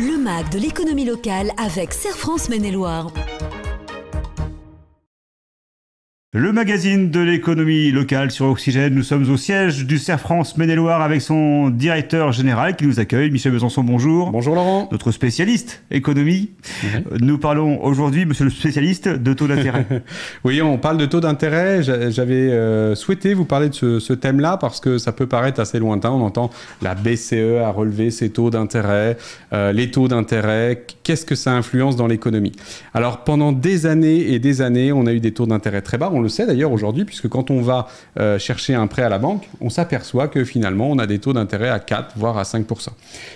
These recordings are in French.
Le MAG de l'économie locale avec Serre France Maine-et-Loire. Le magazine de l'économie locale sur Oxygène. Nous sommes au siège du Serre France Maine-et-Loire avec son directeur général qui nous accueille, Michel Besançon, bonjour. Bonjour Laurent. Notre spécialiste économie. Nous parlons aujourd'hui, monsieur le spécialiste, de taux d'intérêt. Oui, on parle de taux d'intérêt. J'avais souhaité vous parler de ce thème-là parce que ça peut paraître assez lointain. On entend la BCE a relevé ses taux d'intérêt, les taux d'intérêt. Qu'est-ce que ça influence dans l'économie? Alors, pendant des années et des années, on a eu des taux d'intérêt très bas. On le sait d'ailleurs aujourd'hui, puisque quand on va chercher un prêt à la banque, on s'aperçoit que finalement, on a des taux d'intérêt à 4, voire à 5%.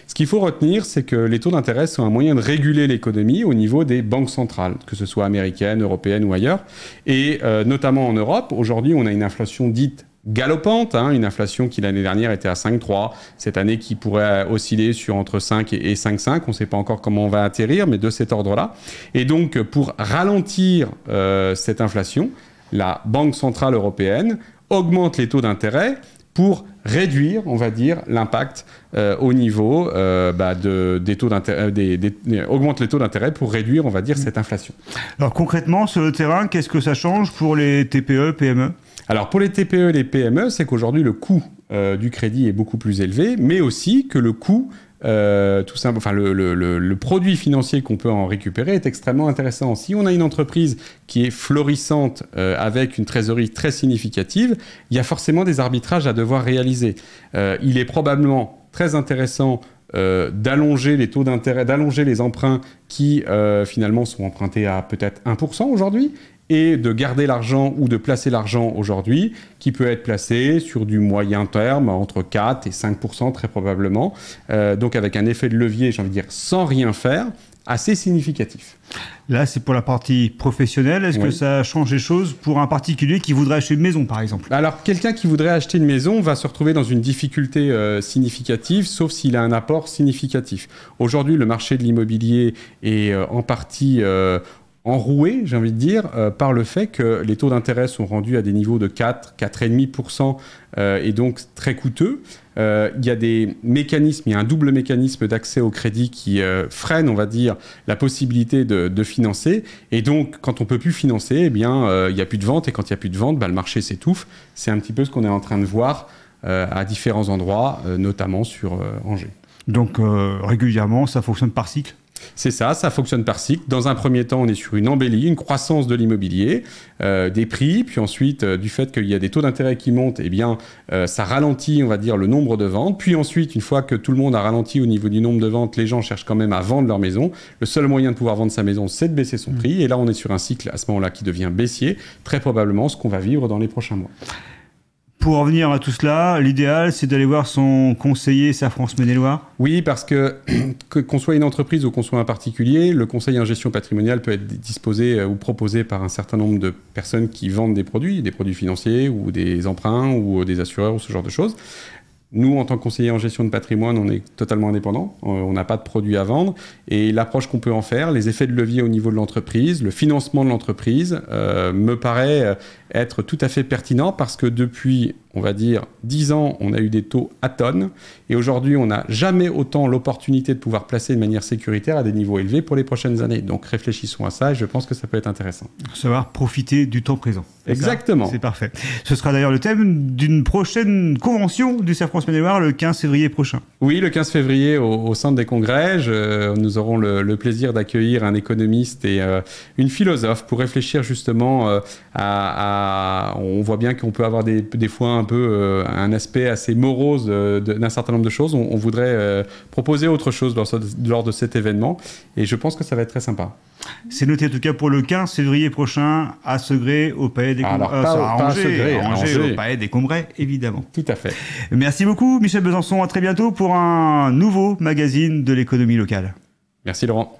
Ce qu'il faut retenir, c'est que les taux d'intérêt sont un moyen de réguler l'économie au niveau des banques centrales, que ce soit américaines, européennes ou ailleurs. Et notamment en Europe, aujourd'hui, on a une inflation dite galopante, une inflation qui l'année dernière était à 5,3, cette année qui pourrait osciller sur entre 5 et 5,5, on ne sait pas encore comment on va atterrir, mais de cet ordre-là. Et donc, pour ralentir cette inflation, la Banque Centrale Européenne augmente les taux d'intérêt pour réduire, on va dire, l'impact au niveau des taux d'intérêt, augmente les taux d'intérêt pour réduire, on va dire, cette inflation. Alors concrètement, sur le terrain, qu'est-ce que ça change pour les TPE, PME ? Alors pour les TPE et les PME, c'est qu'aujourd'hui le coût du crédit est beaucoup plus élevé, mais aussi que le coût, tout simple, enfin le produit financier qu'on peut en récupérer est extrêmement intéressant. Si on a une entreprise qui est florissante avec une trésorerie très significative, il y a forcément des arbitrages à devoir réaliser. Il est probablement très intéressant d'allonger les taux d'intérêt, d'allonger les emprunts qui finalement sont empruntés à peut-être 1% aujourd'hui, et de garder l'argent ou de placer l'argent aujourd'hui, qui peut être placé sur du moyen terme, entre 4 et 5% très probablement, donc avec un effet de levier, j'ai envie de dire, sans rien faire, assez significatif. Là, c'est pour la partie professionnelle. Est-ce que ça change les choses pour un particulier qui voudrait acheter une maison, par exemple ? Alors, quelqu'un qui voudrait acheter une maison va se retrouver dans une difficulté significative, sauf s'il a un apport significatif. Aujourd'hui, le marché de l'immobilier est en partie enroué, j'ai envie de dire, par le fait que les taux d'intérêt sont rendus à des niveaux de 4, 4,5% et donc très coûteux. Il y a des mécanismes, il y a un double mécanisme d'accès au crédit qui freine, on va dire, la possibilité de financer. Et donc, quand on ne peut plus financer, il n'y a plus de vente. Et quand il n'y a plus de vente, le marché s'étouffe. C'est un petit peu ce qu'on est en train de voir à différents endroits, notamment sur Angers. Donc, régulièrement, ça fonctionne par cycle ? C'est ça fonctionne par cycle. Dans un premier temps, on est sur une embellie, une croissance de l'immobilier, des prix, puis ensuite, du fait qu'il y a des taux d'intérêt qui montent, ça ralentit, on va dire, le nombre de ventes. Puis ensuite, une fois que tout le monde a ralenti au niveau du nombre de ventes, les gens cherchent quand même à vendre leur maison. Le seul moyen de pouvoir vendre sa maison, c'est de baisser son prix. Et là, on est sur un cycle, à ce moment-là, qui devient baissier, très probablement ce qu'on va vivre dans les prochains mois. Pour en venir à tout cela, l'idéal, c'est d'aller voir son conseiller Serre France Maine-et-Loire ? Oui, parce qu'on soit une entreprise ou qu'on soit un particulier, le conseil en gestion patrimoniale peut être disposé ou proposé par un certain nombre de personnes qui vendent des produits financiers ou des emprunts ou des assureurs ou ce genre de choses. Nous, en tant que conseiller en gestion de patrimoine, on est totalement indépendant. On n'a pas de produits à vendre. Et l'approche qu'on peut en faire, les effets de levier au niveau de l'entreprise, le financement de l'entreprise, me paraît être tout à fait pertinent parce que depuis, on va dire, 10 ans, on a eu des taux à tonnes. Et aujourd'hui, on n'a jamais autant l'opportunité de pouvoir placer de manière sécuritaire à des niveaux élevés pour les prochaines années. Donc, réfléchissons à ça et je pense que ça peut être intéressant. Savoir profiter du temps présent. Exactement. C'est parfait. Ce sera d'ailleurs le thème d'une prochaine convention du Serre France Maine-et-Loire le 15 février prochain. Oui, le 15 février au Centre des Congrès. Nous aurons le plaisir d'accueillir un économiste et une philosophe pour réfléchir justement on voit bien qu'on peut avoir des fois un peu un aspect assez morose d'un certain nombre de choses. On voudrait proposer autre chose lors de cet événement et je pense que ça va être très sympa. C'est noté en tout cas pour le 15 février prochain à Segré au Palais des Congrès. À Angers, au Palais des Congrès, évidemment. Tout à fait. Merci beaucoup Michel Besançon, à très bientôt pour un nouveau magazine de l'économie locale. Merci Laurent.